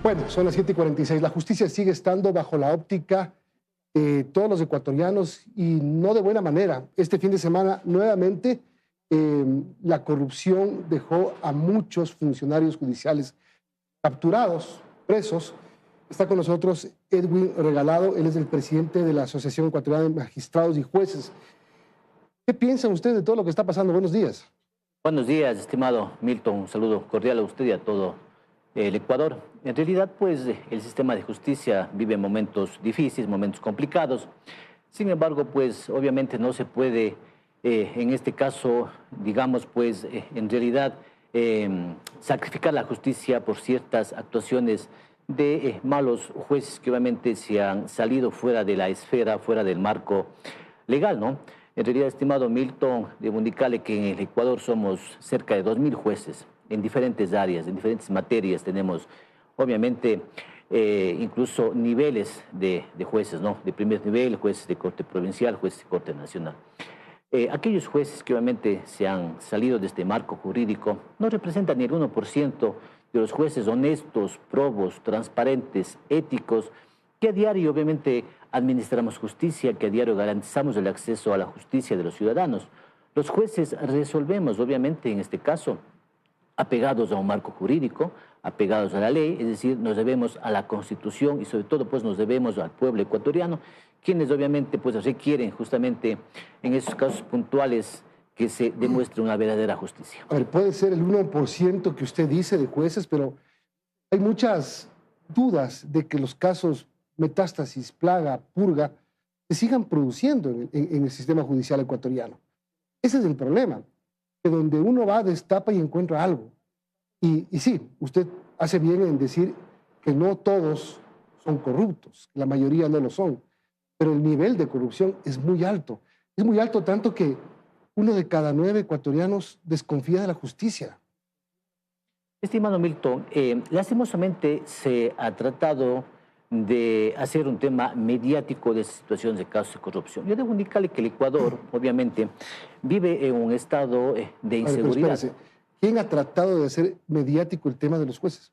Bueno, son las 7:46. La justicia sigue estando bajo la óptica de todos los ecuatorianos y no de buena manera. Este fin de semana, nuevamente, la corrupción dejó a muchos funcionarios judiciales capturados, presos. Está con nosotros Edwin Regalado, él es el presidente de la Asociación Ecuatoriana de Magistrados y Jueces. ¿Qué piensan ustedes de todo lo que está pasando? Buenos días. Buenos días, estimado Milton. Un saludo cordial a usted y a todo el Ecuador. En realidad, pues, el sistema de justicia vive momentos difíciles, momentos complicados. Sin embargo, pues, obviamente no se puede, en este caso, digamos, pues, en realidad, sacrificar la justicia por ciertas actuaciones de malos jueces que obviamente se han salido fuera de la esfera, fuera del marco legal, ¿no? En realidad, estimado Milton, debo indicarle que en el Ecuador somos cerca de 2.000 jueces en diferentes áreas, en diferentes materias. Tenemos, obviamente, incluso niveles de jueces, ¿no? De primer nivel, jueces de corte provincial, jueces de corte nacional. Aquellos jueces que obviamente se han salido de este marco jurídico no representan ni el 1% de los jueces honestos, probos, transparentes, éticos, que a diario obviamente administramos justicia, que a diario garantizamos el acceso a la justicia de los ciudadanos. Los jueces resolvemos, obviamente, en este caso, apegados a un marco jurídico, apegados a la ley, es decir, nos debemos a la Constitución y sobre todo pues nos debemos al pueblo ecuatoriano, quienes obviamente pues requieren justamente en esos casos puntuales que se demuestre una verdadera justicia. A ver, puede ser el 1% que usted dice de jueces, pero hay muchas dudas de que los casos metástasis, plaga, purga, se sigan produciendo en el sistema judicial ecuatoriano. Ese es el problema, que donde uno va, destapa y encuentra algo. Y sí, usted hace bien en decir que no todos son corruptos, la mayoría no lo son, pero el nivel de corrupción es muy alto. Es muy alto tanto que 1 de cada 9 ecuatorianos desconfía de la justicia. Estimado Milton, lastimosamente se ha tratado de hacer un tema mediático de situaciones de casos de corrupción. Yo debo indicarle que el Ecuador, obviamente, vive en un estado de inseguridad. Espérese, ¿quién ha tratado de hacer mediático el tema de los jueces?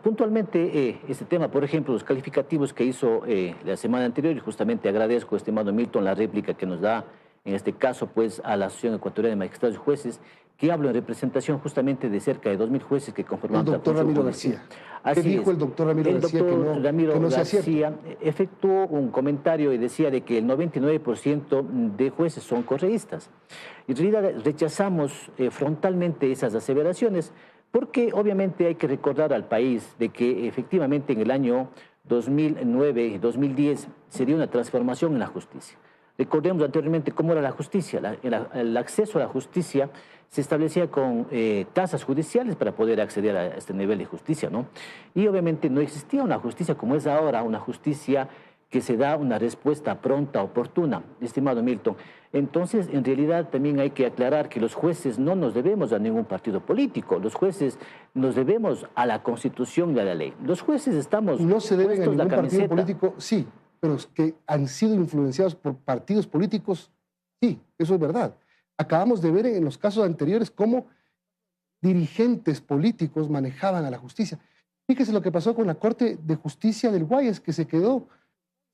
Puntualmente, este tema, por ejemplo, los calificativos que hizo la semana anterior, y justamente agradezco, estimado Milton, la réplica que nos da, en este caso, pues, a la Asociación Ecuatoriana de Magistrados y Jueces, que hablo en representación justamente de cerca de 2.000 jueces que conforman el doctor Ramiro García. ¿Qué dijo el doctor Ramiro García? El doctor Ramiro García efectuó un comentario y decía de que el 99% de jueces son correístas. En realidad rechazamos frontalmente esas aseveraciones porque obviamente hay que recordar al país de que efectivamente en el año 2009 y 2010 se dio una transformación en la justicia. Recordemos anteriormente cómo era la justicia. El acceso a la justicia se establecía con tasas judiciales para poder acceder a este nivel de justicia, ¿no? Y obviamente no existía una justicia como es ahora, una justicia que se da una respuesta pronta, oportuna, estimado Milton. Entonces, en realidad también hay que aclarar que los jueces no nos debemos a ningún partido político. Los jueces nos debemos a la Constitución y a la ley. Los jueces estamos no se deben a ningún partido político, sí, pero que han sido influenciados por partidos políticos, sí, eso es verdad. Acabamos de ver en los casos anteriores cómo dirigentes políticos manejaban a la justicia. Fíjese lo que pasó con la Corte de Justicia del Guayas, que se quedó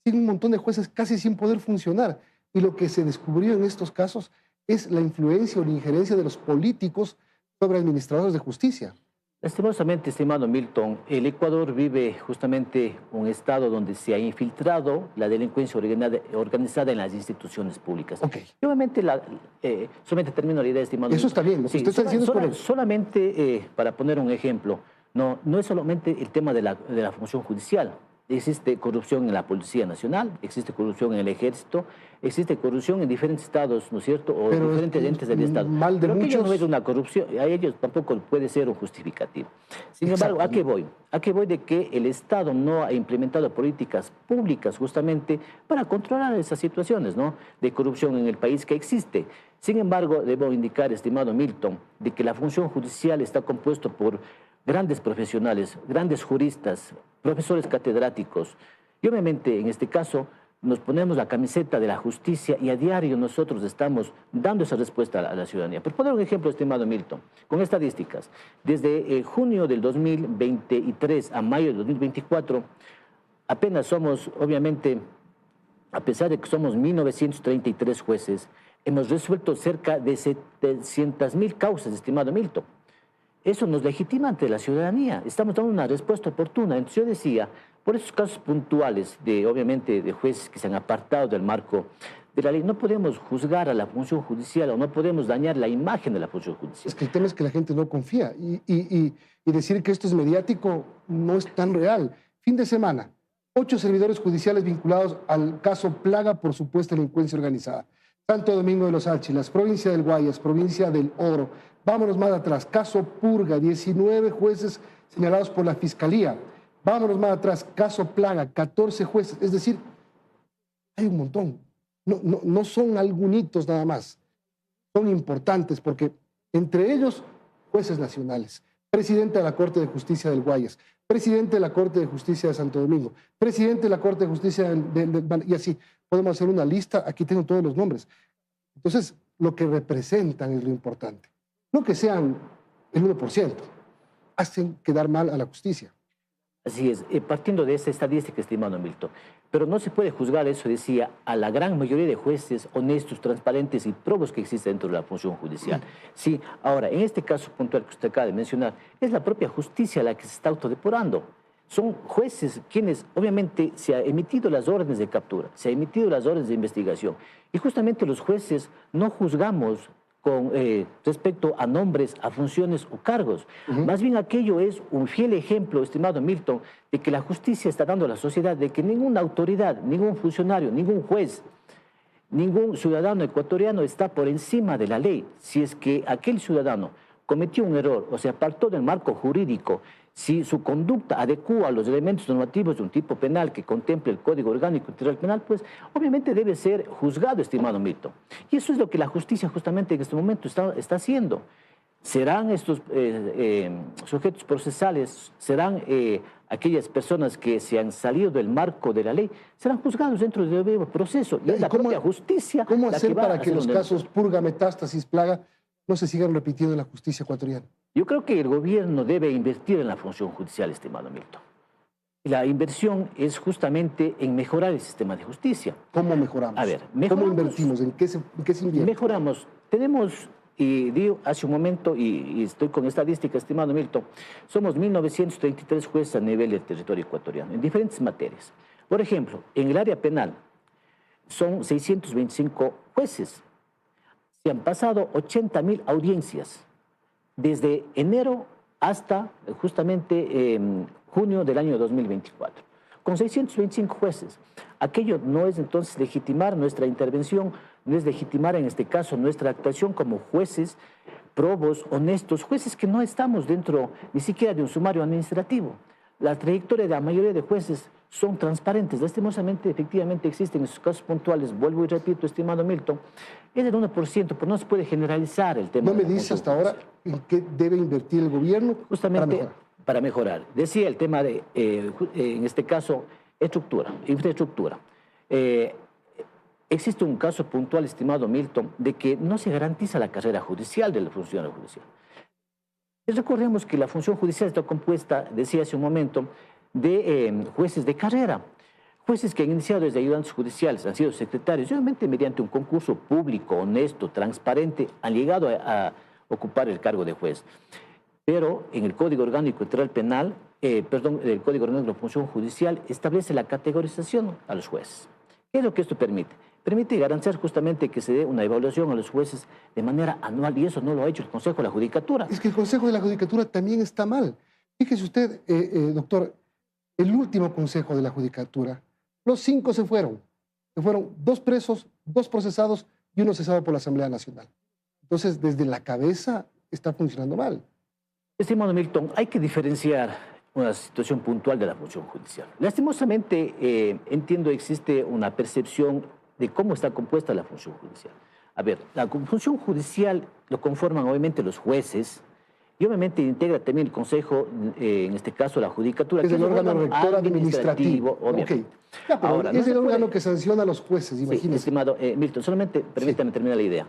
sin un montón de jueces casi sin poder funcionar. Y lo que se descubrió en estos casos es la influencia o la injerencia de los políticos sobre administradores de justicia. Lastimosamente, estimado Milton, el Ecuador vive justamente un estado donde se ha infiltrado la delincuencia organizada en las instituciones públicas. Okay. Y obviamente, solamente termino la idea, estimado Milton. Eso está bien, lo que usted está diciendo es correcto. Solamente, para poner un ejemplo, no es solamente el tema de la función judicial. Existe corrupción en la Policía Nacional, existe corrupción en el Ejército, existe corrupción en diferentes estados, ¿no es cierto? O en diferentes entes del Estado. Pero aquello no es una corrupción, a ellos tampoco puede ser un justificativo. Sin embargo, ¿a qué voy? ¿A qué voy de que el Estado no ha implementado políticas públicas justamente para controlar esas situaciones, ¿no? De corrupción en el país que existe? Sin embargo, debo indicar, estimado Milton, de que la función judicial está compuesta por grandes profesionales, grandes juristas, profesores catedráticos. Y obviamente, en este caso, nos ponemos la camiseta de la justicia y a diario nosotros estamos dando esa respuesta a la ciudadanía. Por poner un ejemplo, estimado Milton, con estadísticas, desde junio del 2023 a mayo del 2024, apenas somos, obviamente, a pesar de que somos 1.933 jueces, hemos resuelto cerca de 700.000 causas, estimado Milton. Eso nos legitima ante la ciudadanía. Estamos dando una respuesta oportuna. Entonces yo decía, por esos casos puntuales, obviamente, de jueces que se han apartado del marco de la ley, no podemos juzgar a la función judicial o no podemos dañar la imagen de la función judicial. Es que el tema es que la gente no confía y decir que esto es mediático no es tan real. Fin de semana, 8 servidores judiciales vinculados al caso Plaga por supuesta delincuencia organizada. Santo Domingo de los Áchilas, provincia del Guayas, provincia del Oro. Vámonos más atrás, caso Purga, 19 jueces señalados por la Fiscalía. Vámonos más atrás, caso Plaga, 14 jueces. Es decir, hay un montón. No son algunitos nada más. Son importantes porque entre ellos, jueces nacionales, presidente de la Corte de Justicia del Guayas, presidente de la Corte de Justicia de Santo Domingo, presidente de la Corte de Justicia y así. Podemos hacer una lista, aquí tengo todos los nombres. Entonces, lo que representan es lo importante. No que sean el 1%, hacen quedar mal a la justicia. Así es, partiendo de esa estadística, estimado Milton, pero no se puede juzgar, eso decía, a la gran mayoría de jueces honestos, transparentes y probos que existen dentro de la función judicial. Sí, ahora, en este caso puntual que usted acaba de mencionar, es la propia justicia la que se está autodepurando. Son jueces quienes, obviamente, se han emitido las órdenes de captura, se han emitido las órdenes de investigación, y justamente los jueces no juzgamos con respecto a nombres, a funciones o cargos. Más bien aquello es un fiel ejemplo, estimado Milton, de que la justicia está dando a la sociedad de que ninguna autoridad, ningún funcionario, ningún juez, ningún ciudadano ecuatoriano está por encima de la ley. Si es que aquel ciudadano cometió un error o se apartó del marco jurídico, si su conducta adecua a los elementos normativos de un tipo penal que contemple el Código Orgánico Integral Penal, pues obviamente debe ser juzgado, estimado Milton. Y eso es lo que la justicia justamente en este momento está haciendo. ¿Serán estos sujetos procesales, serán aquellas personas que se han salido del marco de la ley, serán juzgados dentro del debido proceso? Y es la propia justicia. ¿Cómo hacer para que los casos Purga, Metástasis, Plaga no se sigan repitiendo en la justicia ecuatoriana? Yo creo que el gobierno debe invertir en la función judicial, estimado Milton. La inversión es justamente en mejorar el sistema de justicia. ¿Cómo mejoramos? A ver, ¿cómo invertimos? ¿En qué se invierte? Mejoramos. Tenemos, y digo hace un momento, y estoy con estadística, estimado Milton, somos 1.933 jueces a nivel del territorio ecuatoriano, en diferentes materias. Por ejemplo, en el área penal son 625 jueces. Se han pasado 80.000 audiencias desde enero hasta justamente junio del año 2024, con 625 jueces. Aquello no es entonces legitimar nuestra intervención, no es legitimar en este caso nuestra actuación como jueces probos, honestos, jueces que no estamos dentro ni siquiera de un sumario administrativo. La trayectoria de la mayoría de jueces son transparentes. Lastimosamente, efectivamente existen esos casos puntuales, vuelvo y repito, estimado Milton, es del 1%, pero no se puede generalizar el tema. ¿No me dice hasta ahora en qué debe invertir el gobierno justamente para mejorar? Decía el tema de, en este caso, infraestructura. Existe un caso puntual, estimado Milton, de que no se garantiza la carrera judicial de la función judicial. Recordemos que la función judicial está compuesta, decía hace un momento, de jueces de carrera, jueces que han iniciado desde ayudantes judiciales, han sido secretarios, y obviamente mediante un concurso público, honesto, transparente, han llegado a ocupar el cargo de juez. Pero en el Código Orgánico Integral Penal, el Código Orgánico de la Función Judicial establece la categorización a los jueces. ¿Qué es lo que esto permite? Permite garantizar justamente que se dé una evaluación a los jueces de manera anual, y eso no lo ha hecho el Consejo de la Judicatura. Es que el Consejo de la Judicatura también está mal. Fíjese usted, doctor, el último Consejo de la Judicatura, los 5 se fueron. Se fueron 2 presos, 2 procesados y 1 cesado por la Asamblea Nacional. Entonces, desde la cabeza está funcionando mal. Estimado Milton, hay que diferenciar una situación puntual de la función judicial. Lastimosamente, entiendo existe una percepción de cómo está compuesta la función judicial. A ver, la función judicial lo conforman obviamente los jueces, Y obviamente integra también el Consejo, en este caso la Judicatura, es el órgano rector administrativo. Obviamente. Okay. Ya, pero ahora, es el órgano que sanciona a los jueces, imagínese. Sí, estimado Milton, solamente permítame terminar la idea.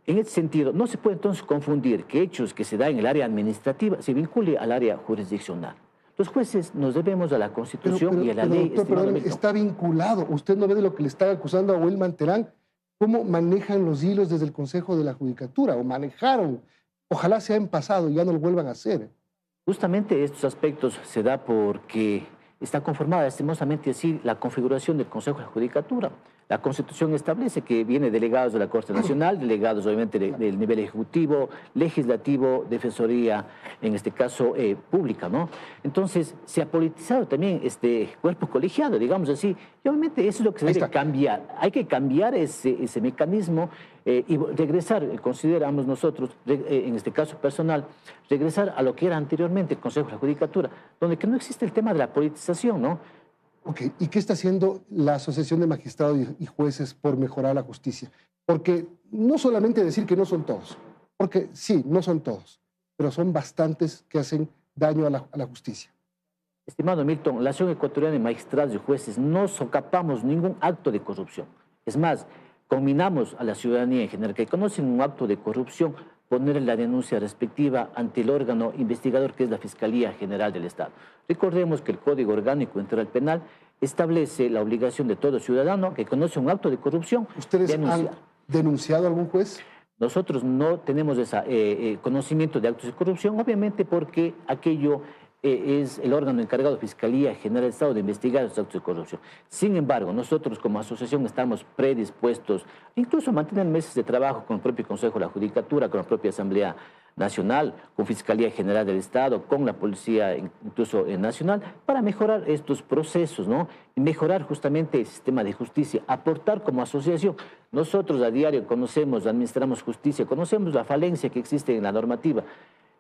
En ese sentido, no se puede entonces confundir que hechos que se dan en el área administrativa se vincule al área jurisdiccional. Los jueces nos debemos a la Constitución y a la ley. Doctor, perdón, está vinculado. Usted no ve de lo que le está acusando a Wilman Terán, cómo manejan los hilos desde el Consejo de la Judicatura, o manejaron. Ojalá sea en pasado y ya no lo vuelvan a hacer. Justamente estos aspectos se da porque está conformada estimosamente así la configuración del Consejo de la Judicatura. La Constitución establece que viene delegados de la Corte Nacional, delegados obviamente del nivel ejecutivo, legislativo, defensoría, en este caso pública, ¿no? Entonces se ha politizado también este cuerpo colegiado, digamos así, y obviamente eso es lo que se debe cambiar. Hay que cambiar ese mecanismo y regresar, consideramos nosotros, en este caso personal, regresar a lo que era anteriormente el Consejo de la Judicatura, donde que no existe el tema de la politización, ¿no? Ok, ¿y qué está haciendo la Asociación de Magistrados y Jueces por mejorar la justicia? Porque no solamente decir que no son todos, porque sí, no son todos, pero son bastantes que hacen daño a la justicia. Estimado Milton, la Asociación Ecuatoriana de Magistrados y Jueces no socapamos ningún acto de corrupción. Es más, combinamos a la ciudadanía en general que conocen un acto de corrupción, poner la denuncia respectiva ante el órgano investigador que es la Fiscalía General del Estado. Recordemos que el Código Orgánico Integral Penal establece la obligación de todo ciudadano que conoce un acto de corrupción. ¿Ustedes han denunciado a algún juez? Nosotros no tenemos ese conocimiento de actos de corrupción, obviamente porque aquello es el órgano encargado de Fiscalía General del Estado de investigar los actos de corrupción. Sin embargo, nosotros como asociación estamos predispuestos incluso a mantener meses de trabajo con el propio Consejo de la Judicatura, con la propia Asamblea Nacional, con Fiscalía General del Estado, con la Policía incluso nacional, para mejorar estos procesos, ¿no? Y mejorar justamente el sistema de justicia, aportar como asociación. Nosotros a diario conocemos, administramos justicia, conocemos la falencia que existe en la normativa.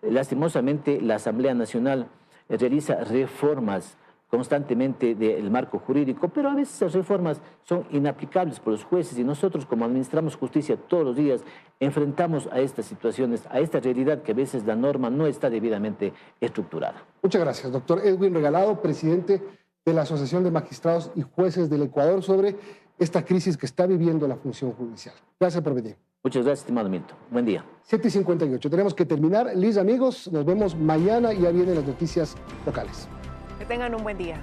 Lastimosamente, la Asamblea Nacional realiza reformas constantemente del marco jurídico, pero a veces esas reformas son inaplicables por los jueces y nosotros como administramos justicia todos los días enfrentamos a estas situaciones, a esta realidad que a veces la norma no está debidamente estructurada. Muchas gracias, doctor Edwin Regalado, presidente de la Asociación de Magistrados y Jueces del Ecuador, sobre esta crisis que está viviendo la función judicial. Gracias por venir. Muchas gracias, estimado Milton. Buen día. 7:58. Tenemos que terminar. Liz, amigos, nos vemos mañana y ya vienen las noticias locales. Que tengan un buen día.